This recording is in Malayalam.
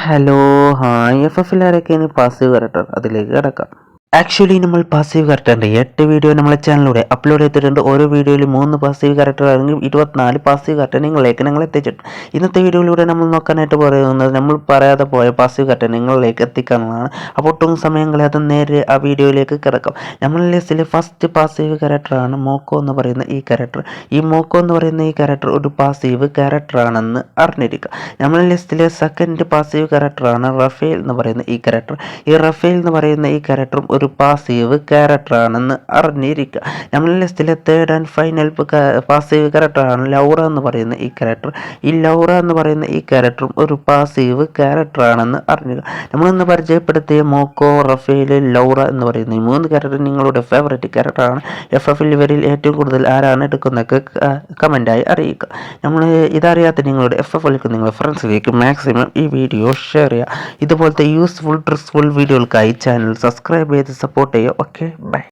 ഹലോ ഹായ് FF-ൽ പാസീവ് കറക്റ്റർ അതിലേക്ക് കിടക്കാം. ആക്ച്വലി നമ്മൾ പാസീവ് കറക്റ്ററിൻ്റെ 8 വീഡിയോ നമ്മളെ ചാനലിലൂടെ അപ്ലോഡ് ചെയ്തിട്ടുണ്ട്. ഓരോ വീഡിയോയിൽ 3 പാസീവ് കറക്റ്റർ ആണെങ്കിൽ 24 പാസീവ് കറക്റ്റർ നിങ്ങളിലേക്ക് എത്തിച്ചിട്ടുണ്ട്. ഇന്നത്തെ വീഡിയോയിലൂടെ നമ്മൾ നോക്കാനായിട്ട് പറയുന്നത് നമ്മൾ പറയാതെ പോയ പാസീവ് കറക്റ്റർ നിങ്ങളിലേക്ക് എത്തിക്കാനുള്ളതാണ്. അപ്പോൾ ഒട്ടും സമയം കളയാതെ നേരെ ആ വീഡിയോയിലേക്ക് കിടക്കാം. നമ്മുടെ ലിസ്റ്റിലെ ഫസ്റ്റ് പാസീവ് കറക്റ്ററാണ് മോക്കോ എന്ന് പറയുന്ന ഈ കറക്റ്റർ. ഈ മോക്കോ എന്ന് പറയുന്ന ഈ കറക്റ്റർ ഒരു പാസീവ് കറക്റ്ററാണെന്ന് അറിഞ്ഞിരിക്കുക. നമ്മുടെ ലിസ്റ്റിലെ സെക്കൻഡ് പാസീവ് കറക്റ്ററാണ് റഫേൽ എന്ന് പറയുന്ന ഈ കറക്റ്റർ. ഈ റഫേൽ എന്ന് പറയുന്ന ഈ കറക്റ്ററും ഒരു പാസീവ് ക്യാരക്ടറാണെന്ന് അറിഞ്ഞിരിക്കുക. നമ്മുടെ ലിസ്റ്റിലെ തേർഡ് ആൻഡ് ഫൈനൽ പാസീവ് ക്യാരക്ടറാണ് ലൗറ എന്ന് പറയുന്ന ഈ ക്യാരക്ടർ. ഈ ലൗറ എന്ന് പറയുന്ന ഈ ക്യാരക്ടറും ഒരു പാസീവ് ക്യാരക്ടറാണെന്ന് അറിഞ്ഞിരിക്കുക. നമ്മളിന്ന് പരിചയപ്പെടുത്തിയ മോക്കോ, റഫേൽ, ലൗറ എന്ന് പറയുന്ന ഈ 3 ക്യാരക്ടർ നിങ്ങളുടെ ഫേവറേറ്റ് ക്യാരക്ടറാണ്. FF-ൽ ഇവരിൽ ഏറ്റവും കൂടുതൽ ആരാണ് എടുക്കുന്നതൊക്കെ കമൻറ്റായി അറിയിക്കുക. നമ്മൾ ഇതറിയാത്ത നിങ്ങളുടെ FF-ലേക്ക് നിങ്ങളുടെ ഫ്രണ്ട്സിലേക്ക് മാക്സിമം ഈ വീഡിയോ ഷെയർ ചെയ്യുക. ഇതുപോലത്തെ യൂസ്ഫുൾ ട്രിക്സ്ഫുൾ വീഡിയോകൾക്കായി ചാനൽ സബ്സ്ക്രൈബ് ചെയ്ത് സപ്പോർട്ട് ചെയ്യുക. Okay, by.